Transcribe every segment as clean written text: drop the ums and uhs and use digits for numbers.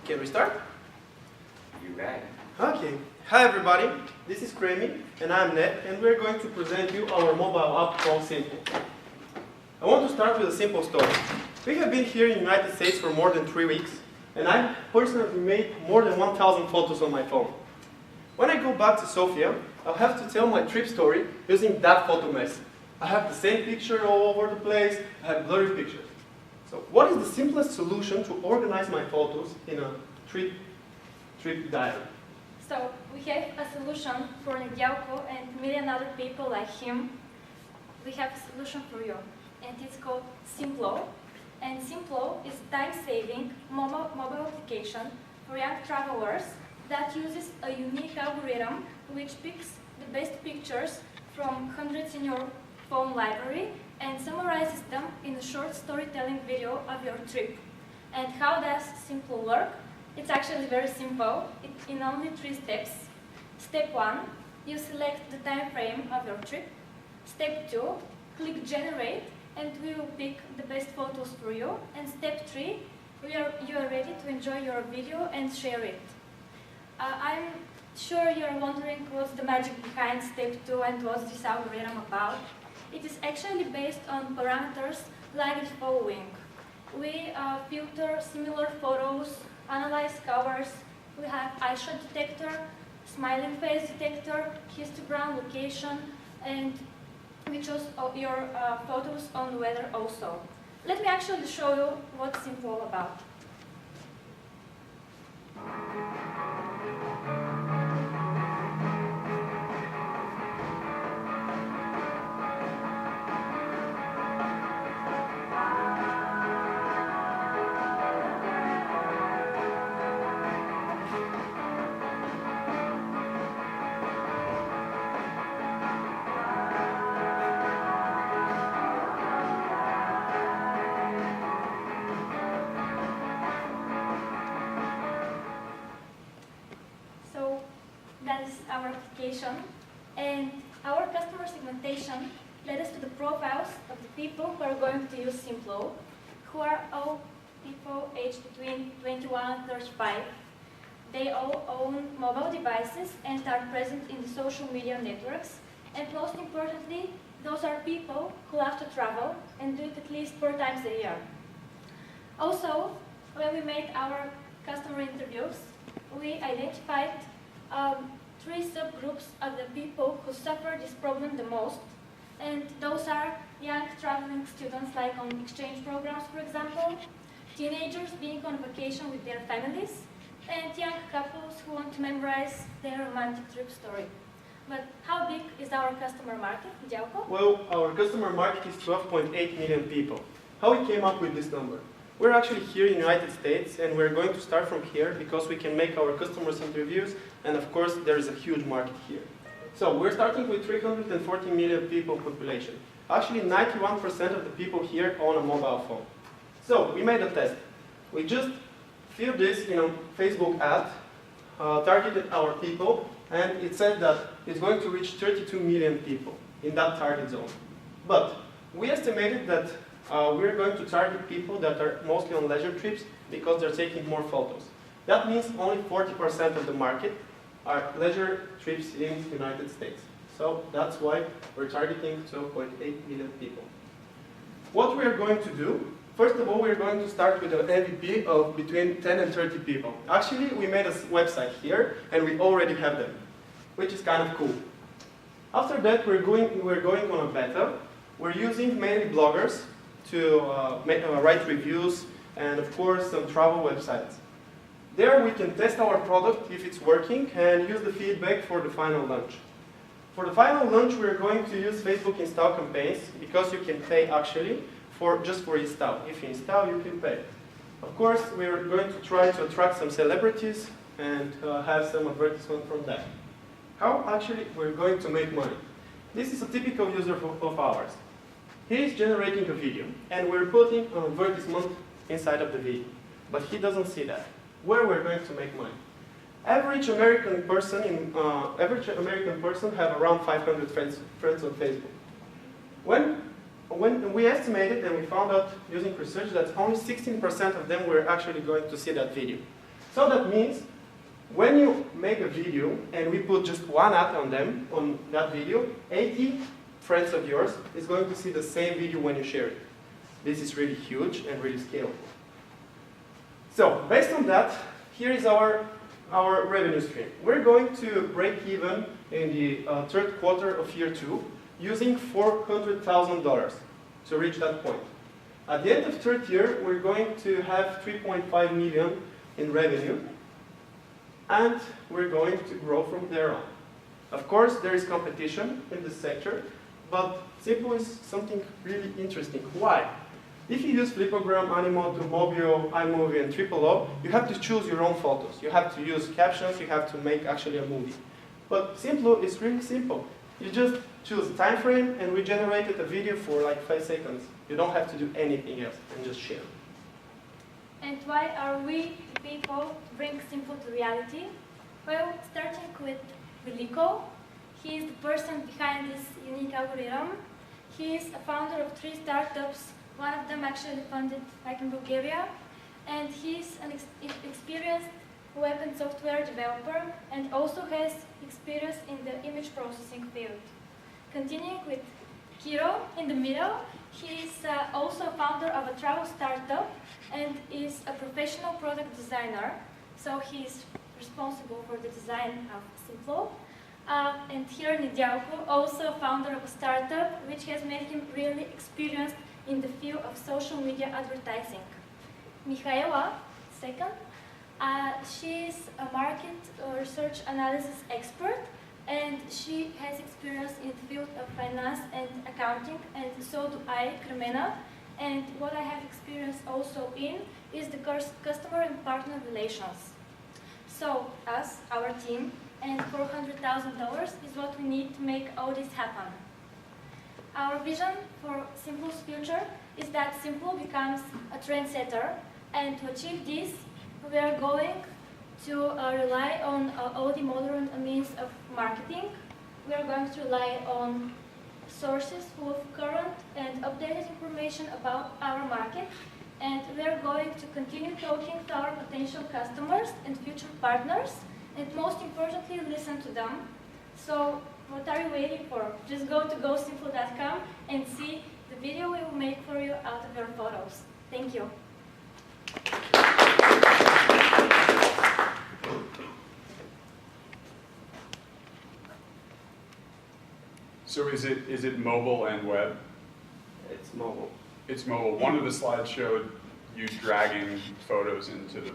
Can we start? You ready? Okay. Hi everybody, this is Kremi and I'm Ned, and we're going to present you our mobile app called Simplo. I want to start with a simple story. We have been here in the United States for more than 3 weeks, and I personally made more than 1,000 photos on my phone. When I go back to Sofia, I'll have to tell my trip story using that photo mess. I have the same picture all over the place, I have blurry pictures. So what is the simplest solution to organize my photos in a trip diary? So we have a solution for Nedyalko and million other people like him. We have a solution for you, and it's called Simplo. And Simplo is a time-saving mobile application for young travelers that uses a unique algorithm which picks the best pictures from hundreds in your phone library and summarizes them in a short storytelling video of your trip. And how does Simplo work? It's actually very simple. It's in only 3 steps. Step 1, you select the time frame of your trip. Step 2, click generate, and we will pick the best photos for you. And step 3, you are ready to enjoy your video and share it. I'm sure you're wondering what's the magic behind step 2 and what's this algorithm about. It is actually based on parameters like the following. We filter similar photos, analyze covers, we have eyeshot detector, smiling face detector, histogram location, and we choose your photos on weather also. Let me actually show you what's Simplo all about. That is our application, and our customer segmentation led us to the profiles of the people who are going to use Simplo, who are all people aged between 21 and 35. They all own mobile devices and are present in the social media networks, and most importantly, those are people who love to travel and do it at least 4 times a year. Also, when we made our customer interviews, we identified 3 subgroups of the people who suffer this problem the most, and those are young traveling students like on exchange programs, for example, teenagers being on vacation with their families, and young couples who want to memorize their romantic trip story. But how big is our customer market, Nedyalko? Well, our customer market is 12.8 million people. How we came up with this number? We're actually here in the United States, and we're going to start from here because we can make our customers interviews, and of course there is a huge market here. So we're starting with 340 million people population. Actually 91% of the people here own a mobile phone. So we made a test. We just filled this in a Facebook ad, targeted our people, and it said that it's going to reach 32 million people in that target zone. But we estimated that we're going to target people that are mostly on leisure trips because they're taking more photos. That means only 40% of the market are leisure trips in the United States. So that's why we're targeting 12.8 million people. What we're going to do, first of all, we're going to start with an MVP of between 10 and 30 people. Actually, we made a website here, and we already have them, which is kind of cool. After that, we're going on a beta. We're using mainly bloggers to write reviews, and of course some travel websites. There we can test our product if it's working and use the feedback for the final launch. For the final launch we're going to use Facebook install campaigns because you can pay actually just for install. If you install you can pay. Of course we're going to try to attract some celebrities and have some advertisement from that. How actually we're going to make money? This is a typical user of ours. He is generating a video, and we're putting an advertisement inside of the video. But he doesn't see that. Where we're going to make money? Average American person have around 500 friends on Facebook. When we estimated and we found out using research that only 16% of them were actually going to see that video. So that means when you make a video and we put just one ad on them, on that video, 80 friends of yours is going to see the same video when you share it. This is really huge and really scalable. So based on that, here is our revenue stream. We're going to break even in the third quarter of year 2 using $400,000 to reach that point. At the end of third year, we're going to have 3.5 million in revenue, and we're going to grow from there on. Of course, there is competition in this sector, but Simplo is something really interesting. Why? If you use Flipogram, Animoto, Mobio, iMovie, and Triple-O, you have to choose your own photos. You have to use captions, you have to make actually a movie. But Simplo is really simple. You just choose a time frame, and we generated a video for like 5 seconds. You don't have to do anything else, and just share. And why are we people bring Simplo to reality? Well, starting with Veliko. He is the person behind this unique algorithm. He is a founder of 3 startups. One of them actually funded back in Bulgaria. And he's an experienced web and software developer and also has experience in the image processing field. Continuing with Kiro in the middle, he is also founder of a travel startup and is a professional product designer. So he is responsible for the design of Simplo. And here Nedjalko, also founder of a startup which has made him really experienced in the field of social media advertising. Michaela, second, she is a market research analysis expert, and she has experience in the field of finance and accounting, and so do I, Carmena. And what I have experience also in is the customer and partner relations. So us, our team, and $400,000 is what we need to make all this happen. Our vision for Simplo's future is that Simplo becomes a trendsetter, and to achieve this, we are going to rely on all the modern means of marketing. We are going to rely on sources full of current and updated information about our market, and we are going to continue talking to our potential customers and future partners, and most importantly, listen to them. So what are you waiting for? Just go to gosimplo.com and see the video we will make for you out of your photos. Thank you. So is it mobile and web? It's mobile. It's mobile. One of the slides showed you dragging photos into the.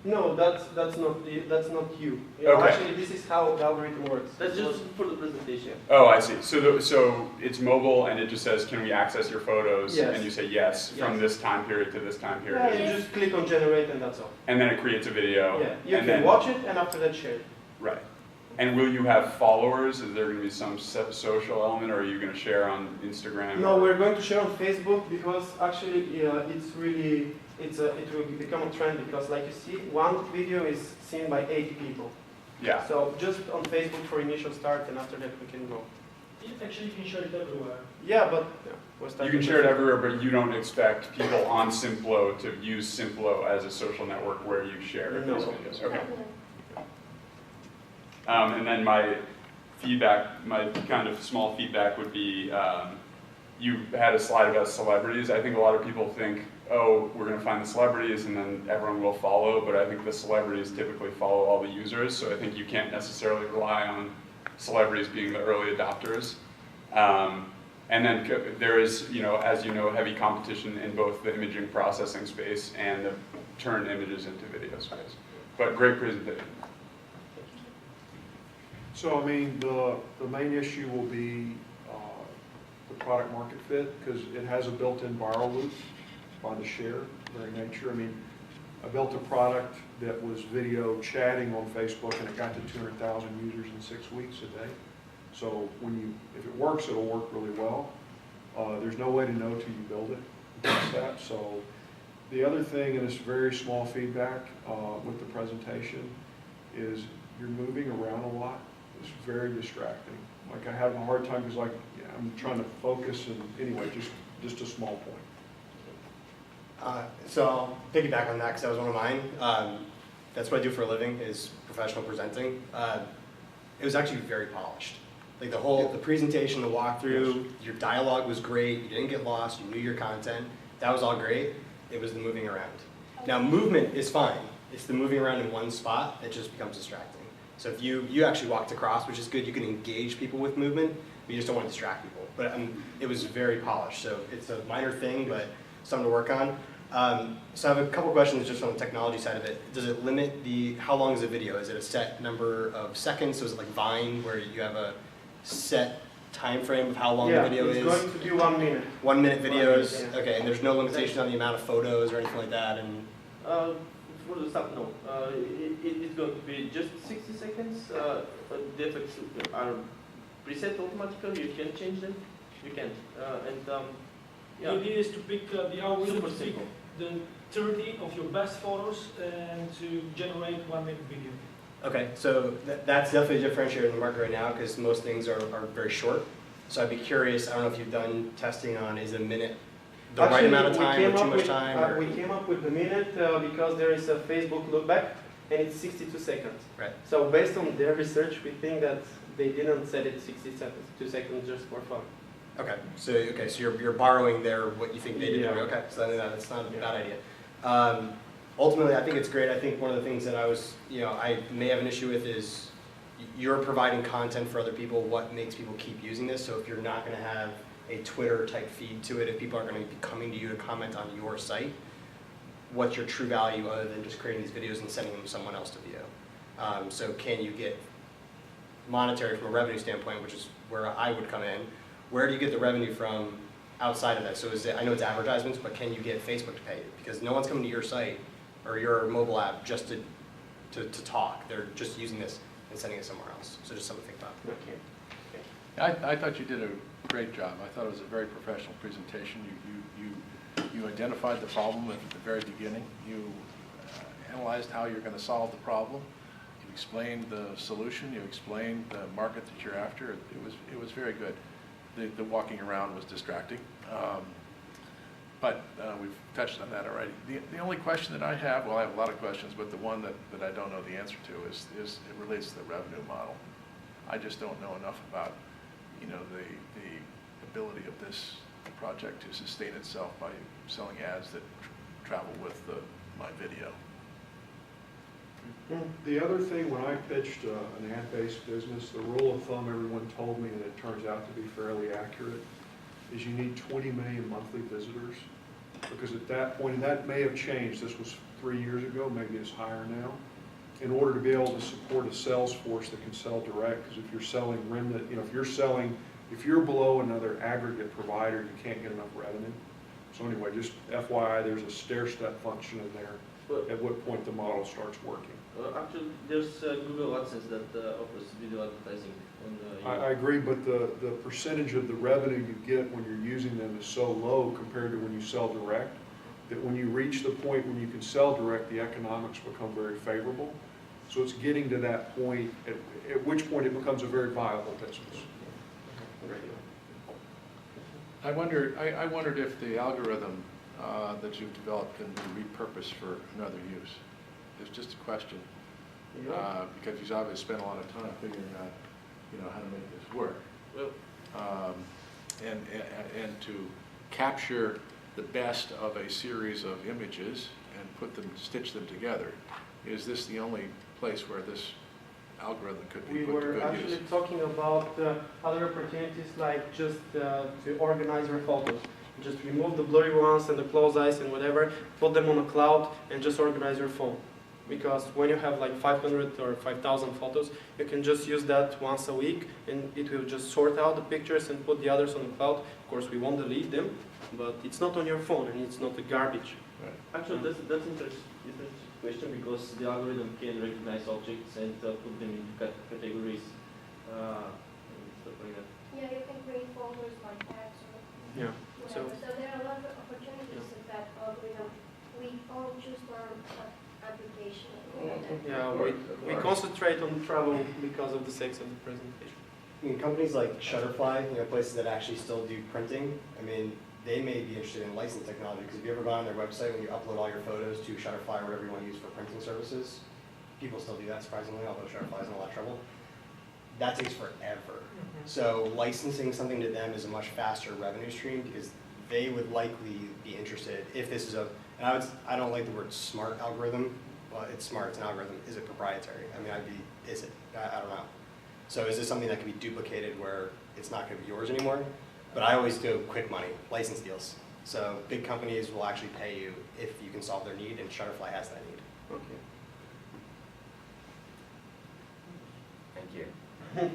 No, that's not you. Okay. Actually, this is how the algorithm works. That's just for the presentation. Oh, I see. So it's mobile, and it just says, "Can we access your photos?" Yes. And you say yes, from Yes. this time period to this time period. Yeah, you just click on generate, and that's all. And then it creates a video. Yeah, you and can then, watch it, and after that, share it. Right. And will you have followers? Is there going to be some social element, or are you going to share on Instagram? No, we're going to share on Facebook because actually it will become a trend because, like you see, one video is seen by 80 people. Yeah. So just on Facebook for initial start, and after that we can go. Actually, you can share it everywhere. Yeah, but we'll start. You can share it everywhere, but you don't expect people on Simplo to use Simplo as a social network where you share No. these videos. Okay. And then my kind of small feedback would be, you had a slide about celebrities. I think a lot of people think, oh, we're going to find the celebrities and then everyone will follow, but I think the celebrities typically follow all the users, so I think you can't necessarily rely on celebrities being the early adopters. And then there is, as you know, heavy competition in both the imaging processing space and the turn images into video space. But great presentation. So, I mean, the main issue will be the product market fit, because it has a built-in viral loop by the share very nature. I mean, I built a product that was video chatting on Facebook, and it got to 200,000 users in 6 weeks a day. So if it works, it'll work really well. There's no way to know till you build it and test that. So the other thing, and it's very small feedback with the presentation, is you're moving around a lot. It's very distracting. Like, I have a hard time because I'm trying to focus, and anyway, just a small point. So I'll piggyback on that because that was one of mine. That's what I do for a living, is professional presenting. It was actually very polished. Like the presentation, the walkthrough, your dialogue was great, you didn't get lost, you knew your content. That was all great. It was the moving around. Now movement is fine. It's the moving around in one spot that just becomes distracting. So if you actually walked across, which is good, you can engage people with movement, but you just don't want to distract people. But it was very polished, so it's a minor thing, but something to work on. So I have a couple questions just on the technology side of it. Does it limit how long is a video? Is it a set number of seconds? So is it like Vine, where you have a set time frame of how long the video is? Yeah, it's going to be 1 minute. 1 minute videos? 1 minute, yeah. Okay, and there's no limitation on the amount of photos or anything like that? And For the start, no. It's going to be just 60 seconds. The effects are preset automatically. You can change them. You can. The Yeah, idea is to pick the algorithm super to pick simple. the 30 of your best photos and to generate 1 minute video. okay, so that's definitely a differentiator in the market right now because most things are very short. So I'd be curious, I don't know if you've done testing on, is a minute the right Actually, amount of we time came or too up much with- time? Or? We came up with the minute because there is a Facebook look back and it's 62 seconds. Right. So based on their research, we think that they didn't set it 60 seconds, 2 seconds just for fun. Okay, so you're borrowing what you think they did. Yeah. Okay, so then that's not a Yeah. bad idea. Ultimately, I think it's great. I think one of the things that I may have an issue with is you're providing content for other people. What makes people keep using this? So if you're not going to have a Twitter type feed to it, if people aren't going to be coming to you to comment on your site, what's your true value other than just creating these videos and sending them to someone else to view? So can you get monetary from a revenue standpoint, which is where I would come in? Where do you get the revenue from outside of that? So I know it's advertisements, but can you get Facebook to pay you? Because no one's coming to your site or your mobile app just to talk. They're just using this and sending it somewhere else. So just something to think about. Okay. I thought you did a great job. I thought it was a very professional presentation. You identified the problem at the very beginning. You analyzed how you're going to solve the problem. You explained the solution. You explained the market that you're after. It was very good. The walking around was distracting, but we've touched on that already. The only question that I have, well, I have a lot of questions, but the one that I don't know the answer to is it relates to the revenue model. I just don't know enough about, the ability of this project to sustain itself by selling ads that travel with my video. The other thing, when I pitched an ad-based business, the rule of thumb everyone told me, and it turns out to be fairly accurate, is you need 20 million monthly visitors. Because at that point, and that may have changed, this was 3 years ago, maybe it's higher now, in order to be able to support a sales force that can sell direct, because if you're selling remnant, if you're below another aggregate provider, you can't get enough revenue. So anyway, just FYI, there's a stair-step function in there, But at what point the model starts working. actually, there's Google AdSense that offers video advertising on the. I agree, but the percentage of the revenue you get when you're using them is so low compared to when you sell direct, that when you reach the point when you can sell direct, the economics become very favorable. So it's getting to that point, at which point it becomes a very viable business. I wondered if the algorithm that you've developed can be repurposed for another use. It's just a question, because you've obviously spent a lot of time figuring out, how to make this work. Well, And to capture the best of a series of images and stitch them together. Is this the only place where this algorithm could be We put to were good actually use? talking about other opportunities like just to organize your photos. Just remove the blurry ones and the closed eyes and whatever, put them on a cloud and just organize your phone. Because when you have like 500 or 5,000 photos, you can just use that once a week and it will just sort out the pictures and put the others on the cloud. Of course, we won't delete them, but it's not on your phone and it's not the garbage. actually, that's interesting question because the algorithm can recognize objects and put them in categories and stuff like that. Yeah, you can create folders like that. Yeah. So there are a lot of opportunities in that algorithm. We all choose our application. Yeah, we concentrate on travel because of the sake of the presentation. Companies like Shutterfly, places that actually still do printing, they may be interested in licensed technology, because if you ever gone on their website, when you upload all your photos to Shutterfly or whatever you want to use for printing services, People still do that surprisingly, although Shutterfly's in a lot of trouble. That takes forever. So licensing something to them is a much faster revenue stream because they would likely be interested if this is and I don't like the word smart algorithm. Well, it's smart, it's an algorithm. Is it proprietary? I mean, is it? I don't know. So is this something that can be duplicated where it's not going to be yours anymore? But I always do quick money, license deals. So big companies will actually pay you if you can solve their need, and Shutterfly has that need. Okay. Thank you.